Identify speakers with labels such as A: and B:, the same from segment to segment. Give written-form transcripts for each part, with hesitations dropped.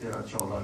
A: 13-14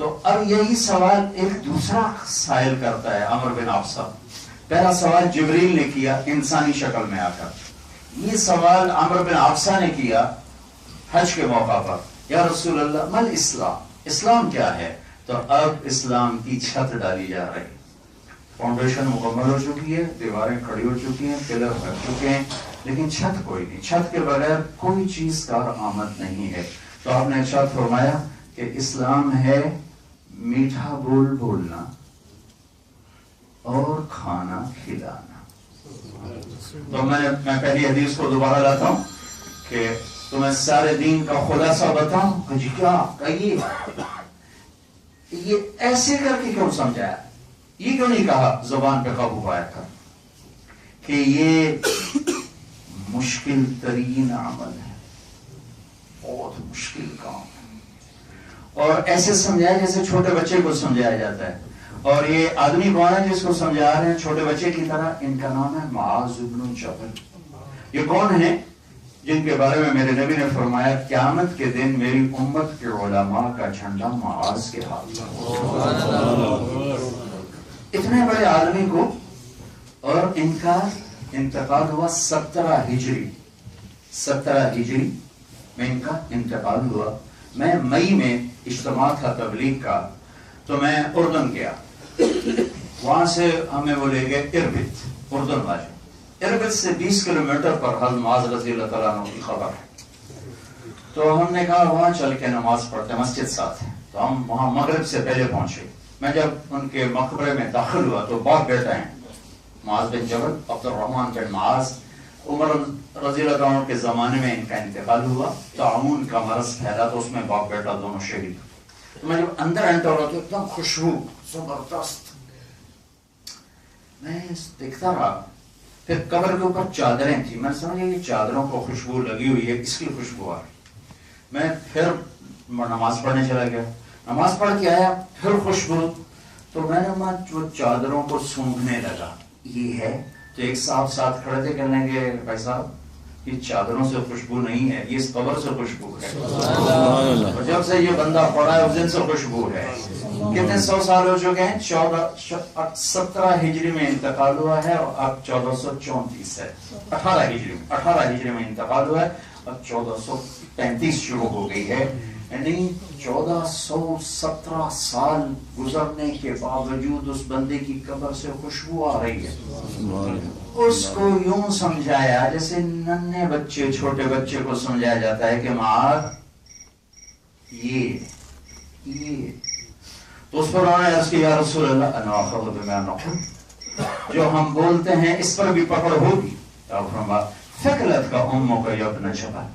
A: تو اب یہی سوال ایک دوسرا سائل کرتا ہے عمر بن عبسہ. پہلا سوال جبریل نے کیا انسانی شکل میں آ کر, یہ سوال عمر بن عبسہ نے کیا حج کے موقع پر, یا رسول اللہ مل اسلام, اسلام کیا ہے؟ تو اب اسلام کی چھت ڈالی جا رہی, فاؤنڈیشن مکمل ہو چکی ہے, دیواریں کھڑی ہو چکی ہیں, پلر بن چکے ہیں, لیکن چھت کوئی نہیں. چھت کے بغیر کوئی چیز کارآمد نہیں ہے. تو آپ نے ارشاد فرمایا کہ اسلام ہے میٹھا بول بولنا اور کھانا کھلانا. تو میں پہلی حدیث کو دوبارہ لاتا ہوں کہ تمہیں سارے دین کا خلاصہ بتاؤں. کہ جی کیا کہیے, یہ ایسے کر کے کیوں سمجھایا, یہ کیوں نہیں کہا زبان پہ قابو پایا کر, کہ یہ مشکل ترین عمل ہے, بہت مشکل کام ہے. اور ایسے سمجھایا جیسے چھوٹے بچے کو سمجھایا جاتا ہے. اور یہ آدمی کون ہے جس کو سمجھا رہے ہیں چھوٹے بچے کی طرح؟ ان کا نام ہے معاذ بن جبل. یہ کون ہے؟ جن کے بارے میں میرے نبی نے فرمایا قیامت کے دن میری امت کے علماء کا جھنڈا معاذ کے ہاتھ میں. اتنے بڑے آدمی کو, اور ان کا انتقال ہوا 17 ہجری میں ان کا انتقال ہوا. میں مئی میں اجتماع تھا تبلیغ کا, تو میں اردن گیا. وہاں سے ہمیں وہ لے گئے اربد, اردن والے. اربد سے 20 کلومیٹر پر حضرت معاذ رضی اللہ تعالیٰ عنہ کی خبر ہے. تو ہم نے کہا وہاں چل کے نماز پڑھتے, مسجد ساتھ ہے. تو ہم وہاں مغرب سے پہلے پہنچے. میں جب ان کے مقبرے میں داخل ہوا تو باپ بیٹا ہیں, معاذ بن جبل, عبد الرحمن بن معاذ. عمر رضی اللہ عنہ کے زمانے میں ان کا انتقال ہوا, تعاون کا مرض پھیلا تو اس میں باپ بیٹا دونوں شہید. تو میں جب اندر انٹر ہوا تو ایک دم خوشبو زبردست, میں دیکھتا رہا. پھر قبر کے اوپر چادریں تھیں, میں سمجھا یہ چادروں کو خوشبو لگی ہوئی ہے, اس کی خوشبو آ رہی. میں پھر نماز پڑھنے چلا گیا, نماز پڑھ کے آیا, پھر خوشبو. تو میں نے جو چادروں کو سونگھنے لگا, یہ ہے. تو ایک صاحب ساتھ کھڑے تھے, کہنے لگے بھائی صاحب یہ چادروں سے خوشبو نہیں ہے, یہ اس قبر سے خوشبو ہے. اور جب سے یہ بندہ پڑا ہے اس دن سے خوشبو ہے. کتنے 100 سال ہو چکے ہیں؟ 17 ہجری میں انتقال ہوا ہے, اور اب 1434 ہے. 18 ہجری میں انتقال ہوا ہے, اب 1435 شروع ہو گئی ہے. یعنی 1417 سال گزرنے کے باوجود اس بندے کی قبر سے خوشبو آ رہی ہے. اس کو یوں سمجھایا جیسے ننھے بچے, چھوٹے بچے کو سمجھایا جاتا ہے کہ معاذ یہ. تو اس پر انہوں نے عرض کیا یا رسول اللہ انا اخذ بما نقول, جو ہم بولتے ہیں اس پر بھی پکڑ ہوگی. فکلت کا اموں کا ابن جبل,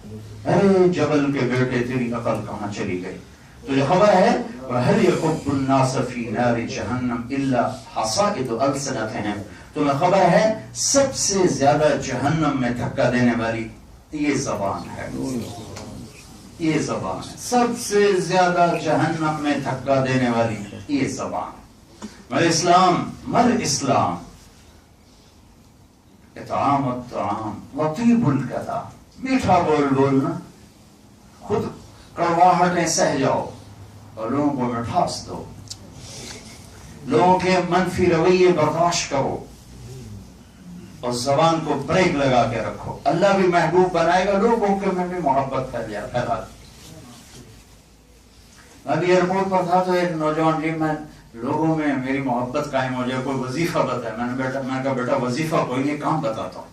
A: ارے جبل کے بیٹے تیری عقل کہاں چلی گئی؟ تو جو خبر ہے وَهَلْ يَكُبُّ النَّاسَ فِي نَارِ جَهَنَّمْ إِلَّا حَصَائِدُ أَلْسِنَتِهِمْ. تمہیں خبر ہے سب سے زیادہ جہنم میں دھکا دینے والی یہ زبان ہے. یہ زبان ہے سب سے زیادہ جہنم میں دھکا دینے والی یہ زبان. مل اسلام اطعام الطعام وطیب الکلام, میٹھا بول بولنا, خود کڑواہٹیں سہ جاؤ اور لوگوں کو مٹھاس دو, لوگوں کے منفی رویے برداشت کرو, اور زبان کو بریک لگا کے رکھو. اللہ بھی محبوب بنائے گا, لوگوں کے میں بھی محبت پھیلا. میں بھی ایئرپورٹ پر تھا تو ایک نوجوان جی, میں لوگوں میں میری محبت قائم ہو جائے, کوئی وظیفہ بتائے. میں نے کہا بیٹا وظیفہ کوئی نہیں, کام بتاتا ہوں.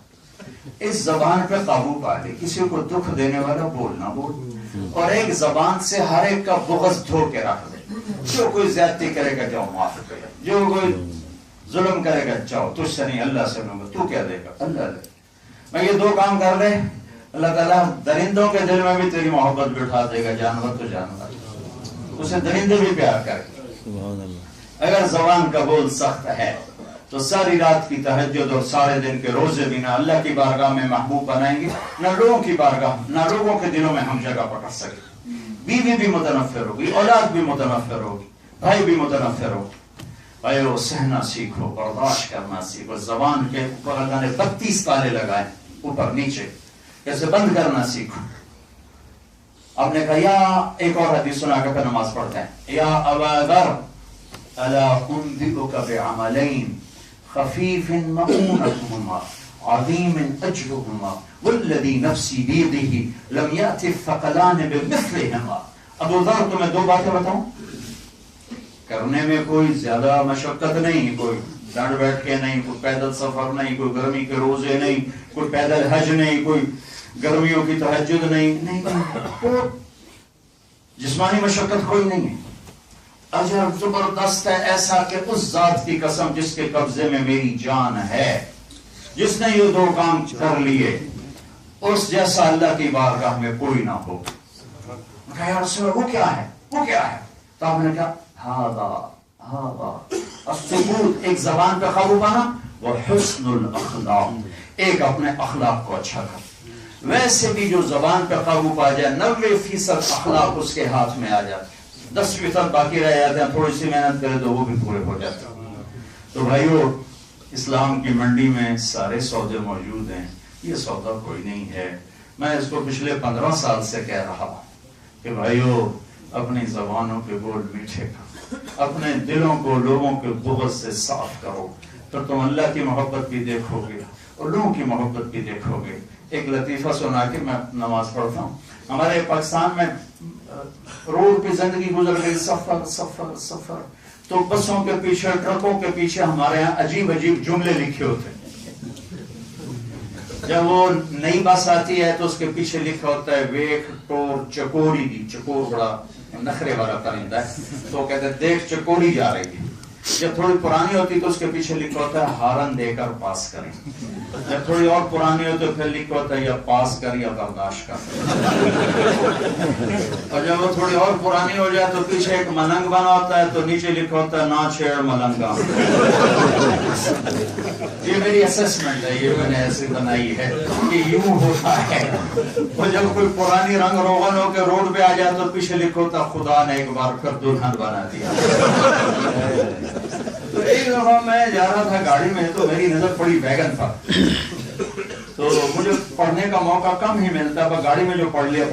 A: اس زبان پہ قابو پا لے, کسی کو دکھ دینے والا بولنا بول, اور ایک زبان سے ہر ایک کا بغض دھو کے رکھ دے. جو کوئی زیادتی کرے گا جاؤ معاف کرے, جو کوئی ظلم کرے گا جاؤ تجھ سے نہیں اللہ سے لوں گا, تو کیا دے گا اللہ دے. میں یہ 2 کام کر رہے, اللہ تعالیٰ درندوں کے دل میں بھی تیری محبت بٹھا دے گا. جانور تو جانور, اسے درندے بھی پیار کرے. اگر زبان کا بول سخت ہے تو ساری رات کی تہجد اور سارے دن کے روزے بھی نہ اللہ کی بارگاہ میں محبوب بنائیں گے, نہ لوگوں کی بارگاہ, نہ لوگوں کے دلوں میں ہم جگہ پکڑ سکے. بیوی بھی متنفر ہوگی, اولاد بھی متنفر ہوگی, بھائی بھی متنفر ہوگی. بھائیو سہنا سیکھو, برداشت کرنا سیکھو. زبان کے اوپر اللہ نے 32 تالے لگائے, اوپر نیچے, کیسے بند کرنا سیکھو. آپ نے کہا یا ایک اور حدیث سنا کے پھر نماز پڑھتے ہیں، یا ابا ذر الا انبئک بعملین خفیف مؤونتهما عظیم اجرهما والذی نفسی بیدہ لم یأت الثقلان بمثلهما۔ ابو ذر تمہیں دو باتیں بتاؤں، کرنے میں کوئی زیادہ مشقت نہیں، کوئی ڈانڈ بیٹھ کے نہیں، کوئی پیدل سفر نہیں، کوئی گرمی کے روزے نہیں، کوئی پیدل حج نہیں، کوئی گرمیوں کی تہجد نہیں، جسمانی مشقت کوئی نہیں ہے، اجر زبردست ہے ایسا کہ اس ذات کی قسم جس کے قبضے میں میری جان ہے، جس نے یہ دو کام کر لیے اس جیسا اللہ کی بارگاہ میں کوئی نہ ہو۔ کہا یا رسول اللہ وہ کیا ہے، وہ کیا ہے؟ تو آپ نے کہا السکوت، ایک زبان پہ قابو پانا، وحسن الاخلاق، ایک اپنے اخلاق کو اچھا کر۔ ویسے بھی جو زبان پہ قابو پا جائے 90% اخلاق اس کے ہاتھ میں آ جاتے ہیں، 10% باقی رہ جاتے ہیں، تھوڑی سی محنت کرے تو وہ بھی پورے ہو جاتے ہیں۔ تو بھائیو، اسلام کی منڈی میں سارے سودے موجود ہیں، یہ سودا کوئی نہیں ہے۔ میں اس کو پچھلے 15 سال سے کہہ رہا ہوں کہ بھائیو اپنی زبانوں کے بول میٹھے کرو، اپنے دلوں کو لوگوں کے بغض سے صاف کرو، تو تم اللہ کی محبت بھی دیکھو گے اور لوگوں کی محبت بھی دیکھو گے۔ ایک لطیفہ سنا کے میں نماز پڑھتا ہوں۔ ہمارے پاکستان میں روڈ پہ زندگی گزر گئی، سفر سفر سفر، تو بسوں کے پیچھے ٹرکوں کے پیچھے ہمارے ہاں عجیب عجیب جملے لکھے ہوتے ہیں۔ جب وہ نئی بس آتی ہے تو اس کے پیچھے لکھا ہوتا ہے ویکھ ٹور چکوری دی، چکور بڑا نخرے والا پرندہ ہے، تو کہتے ہیں دیکھ چکوری جا رہی ہے۔ جب تھوڑی پرانی ہوتی تو اس کے پیچھے لکھا ہوتا ہے ہارن دے کر پاس کریں، جب تھوڑی اور پرانی ہوتی تو پھر لکھا ہوتا ہے یا پاس کر یا برداشت کر، اور جب وہ تھوڑی اور پرانی ہو جائے تو پیچھے ایک ملنگ بنا ہوتا ہے تو نیچے لکھا ہوتا ہے نہ چھیڑ ملنگا۔ یہ میری اسسمنٹ ہے، یہ میں نے ایسے بنائی ہے کہ یوں ہوتا ہے۔ اور جب کوئی پرانی رنگ روغن ہو کے روڈ پہ آ جائے تو پیچھے لکھا ہوتا خدا نے ایک بار پھر دلہن بنا دیا۔ تو ایک دفعہ میں جا رہا تھا گاڑی میں تو میری نظر پڑی ویگن پر، تو مجھے پڑھنے کا موقع کم ہی ملتا ہے، گاڑی میں جو پڑھ لیا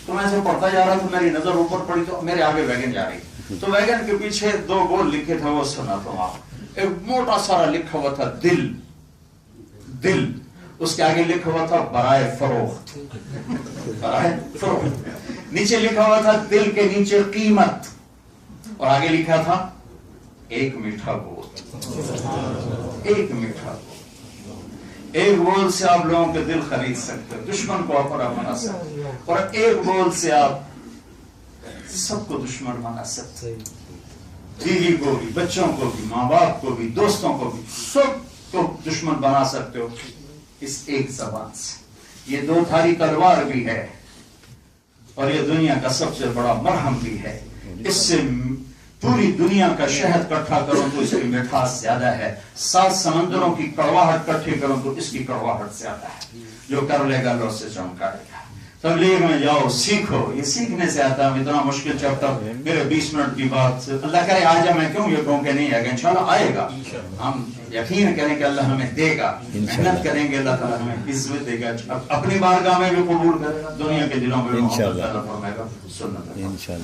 A: تو میں ایسے پڑھتا جا رہا تو میری نظر اوپر پڑی تو میرے آگے ویگن جا رہی، تو ویگن کے پیچھے 2 بول لکھے تھے، وہ سنا تو آپ ایک موٹا سارا لکھا ہوا تھا دل، دل، اس کے آگے لکھا ہوا تھا برائے فروخت، برائے فروخت، نیچے لکھا ہوا تھا دل کے نیچے قیمت، اور آگے لکھا تھا ایک میٹھا بول، ایک میٹھا بول، ایک بول سے آپ لوگوں کے دل خرید سکتے ہو، دشمن کو اپنا بنا سکتے ہو، اور ایک بول سے آپ سب کو دشمن بنا سکتے ہو، بیوی کو بھی، بچوں کو بھی، ماں باپ کو بھی، دوستوں کو بھی، سب کو دشمن بنا سکتے ہو اس ایک زبان سے۔ یہ 2 دھاری تلوار بھی ہے اور یہ دنیا کا سب سے بڑا مرہم بھی ہے، اس سے پوری دنیا کا شہد کٹھا کروں تو اس کی مٹھاس زیادہ ہے، 7 سمندروں کی کڑواہٹ کٹھی کروں تو اس کی کڑواہٹ زیادہ ہے، جو کر لے گا اللہ سے چمکائے گا۔ تبلیغ میں جاؤ، سیکھو، یہ سیکھنے سے آتا ہے، اتنا مشکل چیپٹر میرے 20 منٹ کی بات، اللہ کرے آ جائے، میں کیوں یہ کہوں کہ نہیں آئے گا، انشاءاللہ آئے گا، ہم یقین کریں کہ اللہ ہمیں دے گا، محنت کریں گے اللہ تعالیٰ ہمیں عزت دے گا، اپنی بارگاہ میں بھی قبول کرے گا، دنیا کے دلوں میں بھی محبت پیدا فرمائے گا، سنت ہے۔